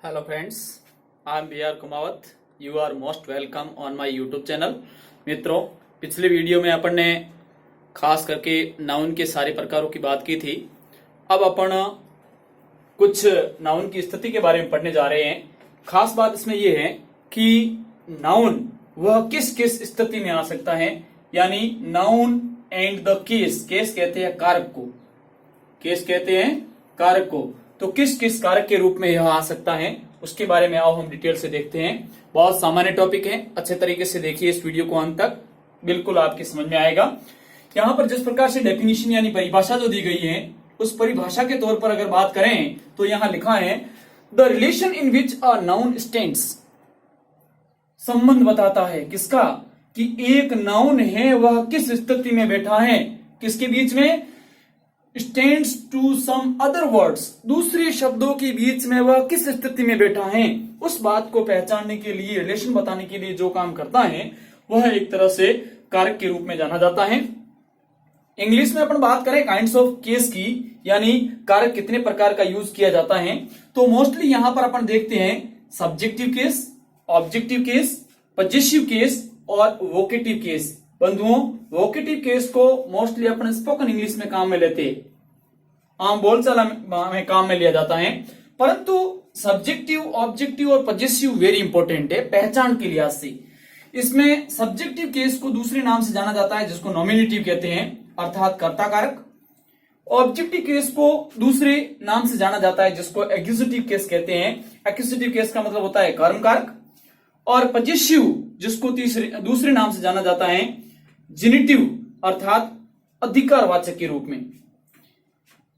Hello friends, I am B.R. Kumawat. You are most welcome on my YouTube channel. मित्रों, पिछले video में अपन ने खास करके नाउन के सारे प्रकारों की बात की थी. अब अपन कुछ नाउन की स्थिति के बारे में पढ़ने जा रहे हैं. खास बात इसमें यह है कि नाउन वह किस किस स्थिति में आ सकता है, यानी noun and the case. Case कहते हैं कारक को, केस कहते हैं कारक को. तो किस किस कारक के रूप में यह आ सकता है उसके बारे में आओ हम डिटेल से देखते हैं. बहुत सामान्य टॉपिक है, अच्छे तरीके से देखिए इस वीडियो को अंत तक, बिल्कुल आपकी समझ में आएगा. यहां पर जिस प्रकार से डेफिनेशन यानी परिभाषा जो दी गई है, उस परिभाषा के तौर पर अगर बात करें तो यहां लिखा है the relation in which a noun stands. संबंध बताता है किसका, कि एक नाउन है वह किस स्थिति में बैठा है, किसके बीच में, stands to some other words, दूसरे शब्दों के बीच में वह किस स्थिति में बैठा है, उस बात को पहचानने के लिए, रिलेशन बताने के लिए जो काम करता है वह एक तरह से कारक के रूप में जाना जाता है. इंग्लिश में अपन बात करें काइंड्स ऑफ केस की, यानी कारक कितने प्रकार का यूज किया जाता है, तो मोस्टली यहां पर अपन देखते हैं subjective case, objective case, possessive case और वोकेटिव केस. बंधुओं, वोकेटिव केस को मोस्टली अपन स्पोकन इंग्लिश में काम में लेते, आम बोलचाल में काम में लिया जाता है. परंतु सब्जेक्टिव, ऑब्जेक्टिव और पजेसिव वेरी इंपॉर्टेंट है पहचान के लिहाज से. इसमें सब्जेक्टिव केस को दूसरे नाम से जाना जाता है जिसको नॉमिनेटिव कहते हैं, अर्थात कर्ता कारक. ऑब्जेक्टिव केस को दूसरे नाम से जाना जाता है जिसको एक्यूजेटिव केस कहते हैं. एक्यूजेटिव केस का मतलब होता है कर्म कारक. और पजेसिव जिसको दूसरे नाम से जाना जाता है जेनिटिव, अर्थात अधिकारवाचक के रूप में.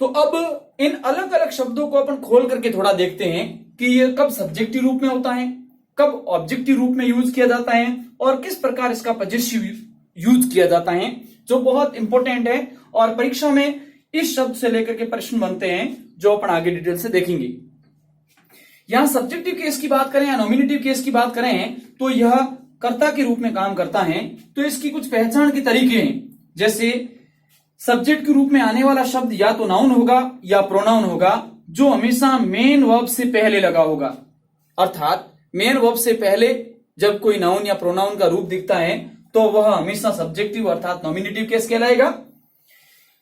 तो अब इन अलग अलग शब्दों को अपन खोल करके थोड़ा देखते हैं कि ये कब सब्जेक्टिव रूप में होता है, कब ऑब्जेक्टिव रूप में यूज किया जाता है और किस प्रकार इसका पजेसिव यूज किया जाता है, जो बहुत इंपॉर्टेंट है. और परीक्षा में इस शब्द से लेकर के प्रश्न बनते हैं जो अपन आगे डिटेल से देखेंगे. यहां सब्जेक्टिव केस की बात करें या नॉमिनेटिव केस की बात करें तो यह कर्ता के रूप में काम करता है. तो इसकी कुछ पहचान के तरीके हैं, जैसे सब्जेक्ट के रूप में आने वाला शब्द या तो नाउन होगा या प्रोनाउन होगा, जो हमेशा मेन वर्ब से पहले लगा होगा. अर्थात मेन वर्ब से पहले जब कोई नाउन या प्रोनाउन का रूप दिखता है तो वह हमेशा सब्जेक्टिव अर्थात नॉमिनेटिव केस कहलाएगा.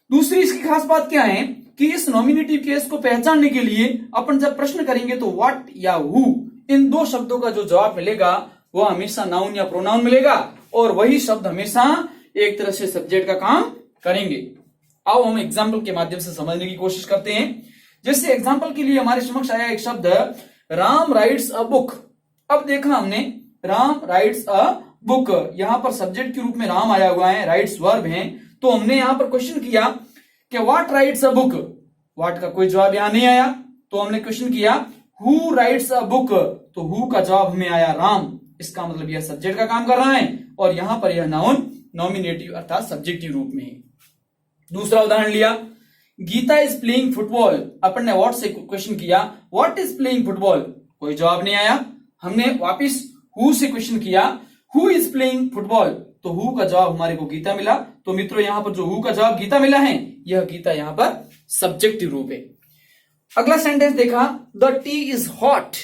दूसरी इसकी खास बात क्या है कि इस नॉमिनेटिव केस को पहचानने के लिए अपन जब प्रश्न करेंगे तो व्हाट या हु, इन दो शब्दों का जो जवाब मिलेगा वह हमेशा नाउन या प्रोनाउन मिलेगा और वही शब्द हमेशा एक तरह से सब्जेक्ट का काम करेंगे. आओ हम एग्जाम्पल के माध्यम से समझने की कोशिश करते हैं. जैसे एग्जाम्पल के लिए हमारे समक्ष आया एक शब्द राम राइट्स अ बुक. अब देखा हमने राम राइट्स अ बुक, यहां पर सब्जेक्ट के रूप में राम आया हुआ है, राइट्स वर्ब है. तो हमने यहां पर क्वेश्चन किया कि what rights a book. What का कोई जवाब यहां नहीं आया, तो हमने क्वेश्चन किया हु राइट्स अ बुक, तो हु का जवाब हमें आया राम. इसका मतलब यह सब्जेक्ट का काम कर रहा है और यहां पर यह नाउन नॉमिनेटिव अर्थात सब्जेक्टिव रूप में है. दूसरा उदाहरण लिया, गीता इज प्लेइंग फुटबॉल. अपन ने व्हाट से क्वेश्चन किया व्हाट इज प्लेइंग फुटबॉल, कोई जवाब नहीं आया. हमने वापिस हु से क्वेश्चन किया हु इज प्लेइंग फुटबॉल, तो हु का जवाब हमारे को गीता मिला. तो मित्रों यहां पर जो हु का जवाब गीता मिला है, यह गीता यहां पर सब्जेक्टिव रूप है. अगला सेंटेंस देखा द टी इज हॉट.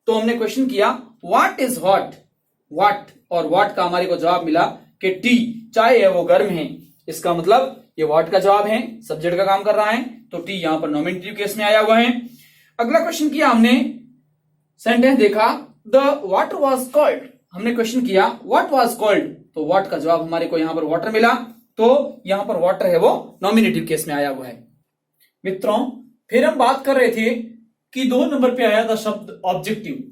तो हमने क्वेश्चन किया व्हाट इज हॉट, व्हाट और व्हाट का हमारे को जवाब मिला कि टी, चाय है वो गर्म है. इसका मतलब ये व्हाट का जवाब है, सब्जेक्ट का काम कर रहा है, तो टी यहां पर नॉमिनेटिव केस में आया हुआ है. अगला क्वेश्चन किया हमने, सेंटेंस देखा द वाटर वॉज कॉल्ड. हमने क्वेश्चन किया व्हाट वॉज कॉल्ड, तो व्हाट का जवाब हमारे को यहां पर वाटर मिला, तो यहां पर वाटर है वो नॉमिनेटिव केस में आया हुआ है. मित्रों फिर हम बात कर रहे थे कि 2 नंबर पे आया था शब्द ऑब्जेक्टिव.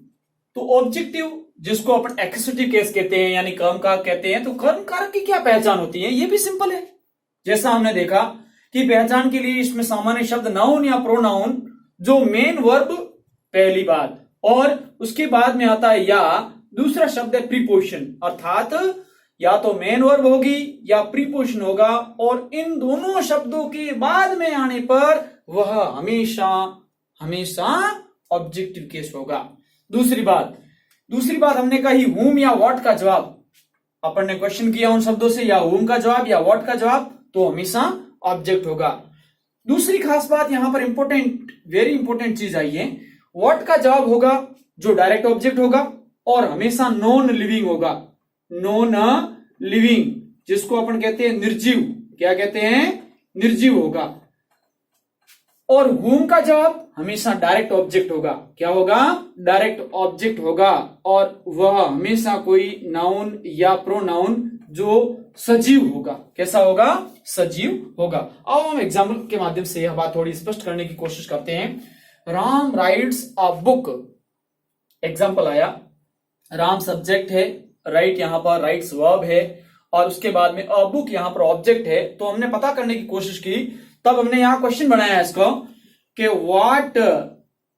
तो ऑब्जेक्टिव जिसको अपन एक्यूजेटिव केस कहते हैं यानी कर्म कारक कहते हैं, तो कर्म कारक की क्या पहचान होती है, ये भी सिंपल है. जैसा हमने देखा कि पहचान के लिए इसमें सामान्य शब्द नाउन या प्रोनाउन, जो मेन वर्ब पहली बात और उसके बाद में आता है या, दूसरा शब्द है प्रीपोजिशन, अर्थात या तो मेन वर्ब होगी या प्रीपोजिशन होगा, और इन दोनों शब्दों के बाद में आने पर वह हमेशा हमेशा ऑब्जेक्टिव केस होगा. दूसरी बात हमने कही whom या what का जवाब, अपन ने क्वेश्चन किया उन शब्दों से, या whom का जवाब या what का जवाब, तो हमेशा ऑब्जेक्ट होगा. दूसरी खास बात यहां पर इंपॉर्टेंट, वेरी इंपॉर्टेंट चीज आई है, व्हाट का जवाब होगा जो डायरेक्ट ऑब्जेक्ट होगा और हमेशा नॉन लिविंग होगा, नॉन लिविंग, जिसको अपन कहते हैं निर्जीव। क्या कहते हैं? निर्जीव होगा। और हुम का जवाब हमेशा डायरेक्ट ऑब्जेक्ट होगा। क्या होगा? डायरेक्ट ऑब्जेक्ट होगा। और वह हमेशा कोई नाउन या प्रोनाउन जो सजीव होगा। कैसा होगा? सजीव होगा। अब हम एग्जाम्पल के माध्यम से यह बात थोड़ी स्पष्ट करने की कोशिश करते हैं। Ram rights a book. Example आया, राम सब्जेक्ट है, राइट यहां पर राइट्स वर्ब है, और उसके बाद में अ बुक यहां पर ऑब्जेक्ट है। तो हमने पता करने की कोशिश की, तब हमने यहां क्वेश्चन बनाया इसको कि व्हाट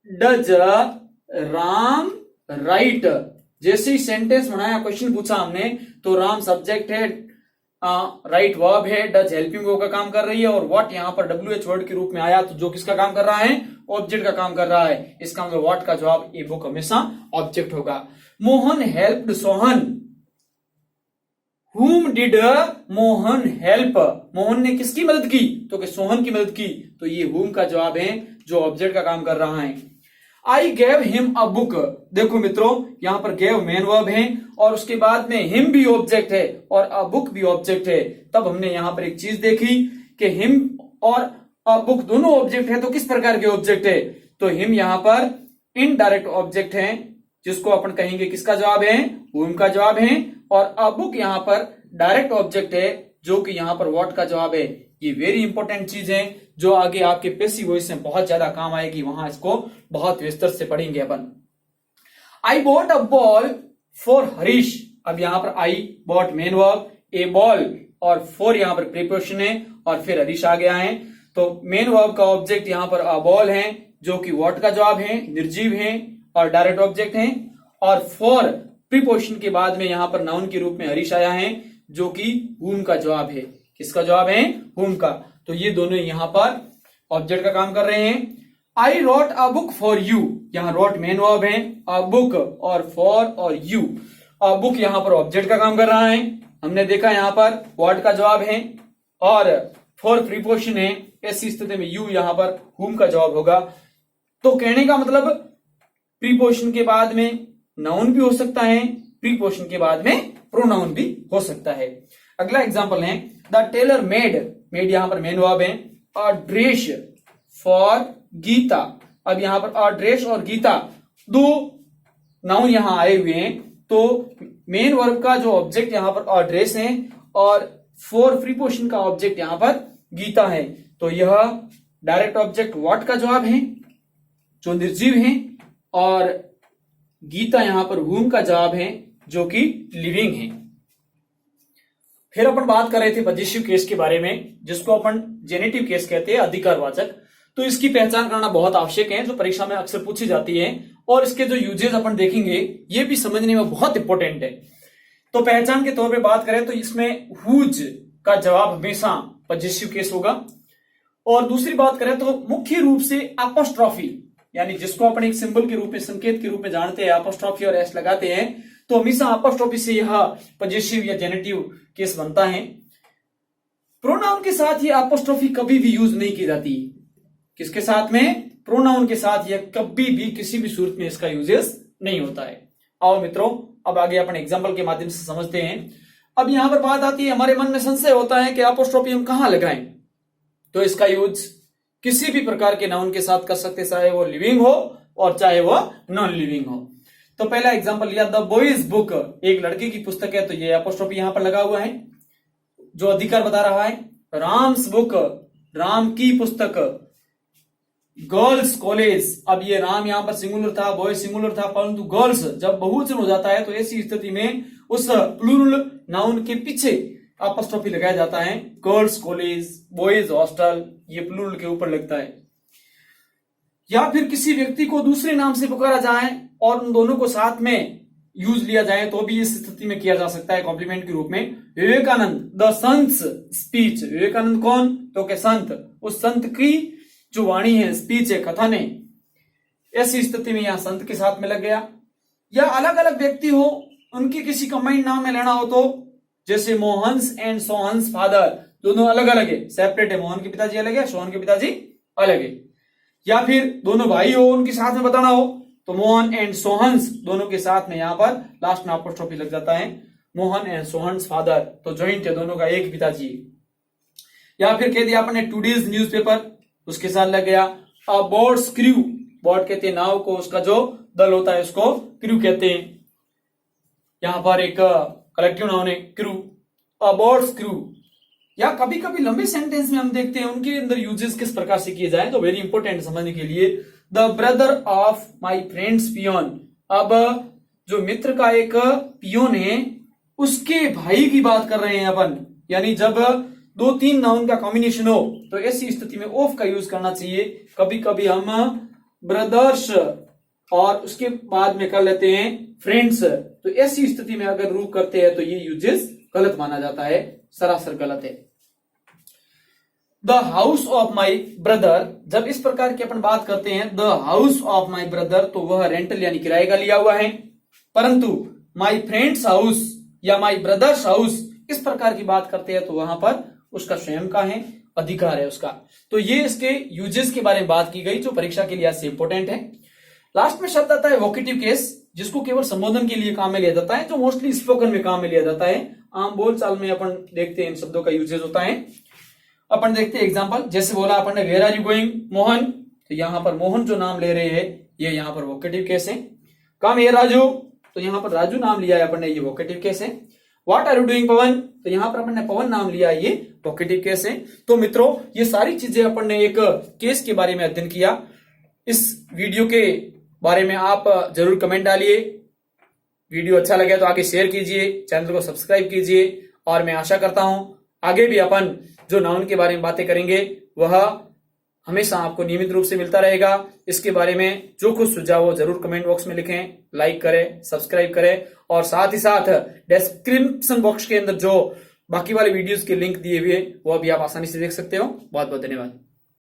डज राम राइट। जैसे ही सेंटेंस बनाया, क्वेश्चन पूछा हमने, तो राम सब्जेक्ट है, राइट वर्ब है, डज हेल्पिंग वर्ब का काम कर रही है, और व्हाट यहां पर WH वर्ड के रूप में आया, तो जो किसका काम कर रहा है? ऑब्जेक्ट का काम कर रहा है। इसका मतलब व्हाट का जवाब ए बुक हमेशा ऑब्जेक्ट होगा। Mohan helped Sohan. Whom did Mohan help? Mohan ने किसकी मदद की? तो कि सोहन की मदद की। तो ये whom का जवाब है जो ऑब्जेक्ट का काम कर रहा है। I gave him a book। देखो मित्रों, यहां पर gave मेन वर्ब है और उसके बाद में him भी ऑब्जेक्ट है और a book भी ऑब्जेक्ट है। तब हमने यहां पर एक चीज देखी कि him और a book दोनों ऑब्जेक्ट है, तो किस प्रकार के ऑब्जेक्ट है? तो him यहां पर इनडायरेक्ट ऑब्जेक्ट है, जिसको अपन कहेंगे किसका जवाब है? whom का जवाब है। और a book यहां पर डायरेक्ट ऑब्जेक्ट है, जो कि यहां पर व्हाट का जवाब है। ये वेरी इंपॉर्टेंट चीज है जो आगे आपके पैसिव वॉइस में बहुत ज्यादा काम आएगी, वहां इसको बहुत विस्तार से पढ़ेंगे अपन। I bought a ball for Harish. अब यहां पर I bought main verb, a ball और फॉर यहां पर प्रीपोजिशन है, और फिर हरीश आ गया है। तो मेन वर्ब का ऑब्जेक्ट यहां पर अ बॉल है, जो कि व्हाट का जवाब है, निर्जीव है और डायरेक्ट ऑब्जेक्ट है। और फॉर प्रीपोजिशन के बाद में यहां पर नाउन के रूप में हरीश आया है, जो कि whom का जवाब है। किसका जवाब है? whom का। तो ये दोनों यहां पर ऑब्जेक्ट का काम कर रहे हैं। I wrote a book for you. यहां रोट मेन वर्ब है, अ बुक और फॉर और यू। अ बुक यहां पर ऑब्जेक्ट का काम कर रहा है। हमने देखा यहां पर व्हाट का जवाब है और फॉर प्रीपोजिशन है। ऐसी स्थिति में यू यहां पर whom का जवाब होगा। तो कहने का मतलब प्रीपोजिशन के बाद में नाउन भी हो सकता है, प्रीपोजिशन के बाद में प्रोनाउन भी हो सकता है। अगला एग्जांपल है द टेलर मेड। मेड यहां पर मेन वर्ब है, अ ड्रेस फॉर गीता। अब यहां पर अ ड्रेस और गीता दो नाउन यहां आए हुए हैं, तो मेन वर्ब का जो ऑब्जेक्ट यहां पर अ ड्रेस है और फॉर प्रीपोजिशन का ऑब्जेक्ट यहां पर गीता है। तो यह डायरेक्ट ऑब्जेक्ट व्हाट का जवाब है, जो निर्जीव है, और गीता यहां पर whom का जवाब है, जो कि लिविंग है। फिर अपन बात कर रहे थे पजेसिव केस के बारे में, जिसको अपन जेनेटिव केस कहते हैं, अधिकारवाचक। तो इसकी पहचान करना बहुत आवश्यक है, जो परीक्षा में अक्सर पूछी जाती है, और इसके जो यूजेस अपन देखेंगे ये भी समझने में बहुत इंपॉर्टेंट है। तो पहचान के तौर पे बात करें तो इसमें हुज का जवाब हमेशा पजेसिव केस होगा। और दूसरी बात करें तो मुख्य रूप से अपोस्ट्रोफी, यानी जिसको अपन एक सिंबल के रूप में, संकेत के रूप में जानते हैं, अपोस्ट्रोफी और एस लगाते हैं, तो हमेशा अपोस्ट्रोफी से यह पजेसिव या जेनेटिव केस बनता है। प्रोनाउन के साथ यह अपोस्ट्रोफी कभी भी यूज नहीं की जाती। किसके साथ में? प्रोनाउन के साथ यह कभी भी किसी भी सूरत में इसका यूजेस नहीं होता है। आओ मित्रों, अब आगे अपन एग्जाम्पल के माध्यम से समझते हैं। अब यहां पर बात आती है, हमारे मन में संशय होता है कि अपोस्ट्रोफी हम कहां लगाएं। तो इसका यूज किसी भी प्रकार के नाउन के साथ कर सकते, चाहे वो लिविंग हो और चाहे वो नॉन लिविंग हो। तो पहला एग्जांपल लिया, द बॉयज बुक, एक लड़के की पुस्तक है, तो ये अपोस्ट्रोफी यहां पर लगा हुआ है, जो अधिकार बता रहा है। राम्स बुक, राम की पुस्तक। गर्ल्स कॉलेज, अब ये राम यहां पर सिंगुलर था, बॉय सिंगुलर था, परंतु गर्ल्स जब बहुवचन हो जाता है तो ऐसी स्थिति में उस प्लूरल नाउन के पीछे अपोस्ट्रोफी लगाया जाता है। गर्ल्स कॉलेज, बॉयज हॉस्टल, ये प्लूरल के ऊपर लगता है। या फिर किसी व्यक्ति को दूसरे नाम से पुकारा जाए और उन दोनों को साथ में यूज लिया जाए, तो भी इस स्थिति में किया जा सकता है कॉम्प्लीमेंट के रूप में। Vivekananda, the saint's speech. Vivekananda कौन? तो के संत, उस संत की जो वाणी है, स्पीच है, कथन है, ऐसी स्थिति में यहां संत के साथ में लग गया। या अलग अलग व्यक्ति हो, उनकी किसी कंबाइंड नाम में लेना हो, तो जैसे मोहन्स एंड सोहन्स फादर, दोनों अलग अलग है, सेपरेट है, मोहन के पिताजी अलग है, सोहन के पिताजी अलग है। या फिर दोनों भाई हो उनके साथ में बताना हो तो मोहन एंड सोहन्स दोनों के साथ में यहाँ पर लास्ट में अपोस्ट्रोफी लग जाता है, मोहन एंड सोहन्स फादर, तो ज्वाइंट है, दोनों का एक पिताजी है। या फिर कह दिया आपने टूडेज न्यूज़पेपर, उसके साथ लग गया अ बोट्स क्रू, बोट कहते हैं नाव को, उसका जो दल होता है उसको क्रू कहते हैं। यहां पर एक कलेक्टिव नाउन है क्रू, अ बोट्स क्रू। या कभी कभी लंबे सेंटेंस में हम देखते हैं उनके अंदर यूजेस किस प्रकार से किए जाए, तो वेरी इंपॉर्टेंट समझने के लिए, the brother of my friends peon. अब जो मित्र का एक पियोन है उसके भाई की बात कर रहे हैं अपन, यानी जब 2-3 नाउन का कॉम्बिनेशन हो तो ऐसी स्थिति में ऑफ का यूज करना चाहिए। कभी कभी हम ब्रदर्स और उसके बाद में कर लेते हैं फ्रेंड्स, तो ऐसी स्थिति में अगर रूप करते हैं तो ये यूजेस गलत माना जाता है, सरासर गलत है। The house of my brother, जब इस प्रकार की अपन बात करते हैं the house of my brother, तो वह रेंटल यानी किराए का लिया हुआ है। परंतु माई फ्रेंड्स हाउस या माई ब्रदर्स हाउस इस प्रकार की बात करते हैं तो वहां पर उसका स्वयं का है, अधिकार है उसका। तो ये इसके यूजेस के बारे में बात की गई जो परीक्षा के लिए इंपोर्टेंट है। लास्ट में शब्द आता है वोकेटिव केस, जिसको केवल संबोधन के लिए काम में लिया जाता है, जो मोस्टली स्पोकन में काम में लिया जाता है। आम बोलचाल में अपन देखते हैं इन शब्दों का यूजेस होता है। अपन देखते हैं एग्जांपल, जैसे बोला अपन ने where are you going Mohan, तो यहां पर मोहन जो नाम ले रहे हैं ये यहाँ पर वोकेटिव केस है। कम हियर राजू, तो यहाँ पर राजू नाम लिया है अपन ने, ये वोकेटिव केस है। व्हाट आर यू डूइंग पवन, तो यहाँ पर अपन ने पवन नाम लिया है, ये वोकेटिव केस है। तो मित्रों ये सारी चीजें अपन ने एक केस के बारे में अध्ययन किया। इस वीडियो के बारे में आप जरूर कमेंट डालिए, वीडियो अच्छा लगे तो आगे शेयर कीजिए, चैनल को सब्सक्राइब कीजिए, और मैं आशा करता हूं आगे भी अपन जो नाउन के बारे में बातें करेंगे वह हमेशा आपको नियमित रूप से मिलता रहेगा। इसके बारे में जो कुछ सुझाव हो जरूर कमेंट बॉक्स में लिखें, लाइक करें, सब्सक्राइब करें, और साथ ही साथ डिस्क्रिप्शन बॉक्स के अंदर जो बाकी वाले वीडियोस के लिंक दिए हुए वो भी आप आसानी से देख सकते हो। बहुत बहुत धन्यवाद।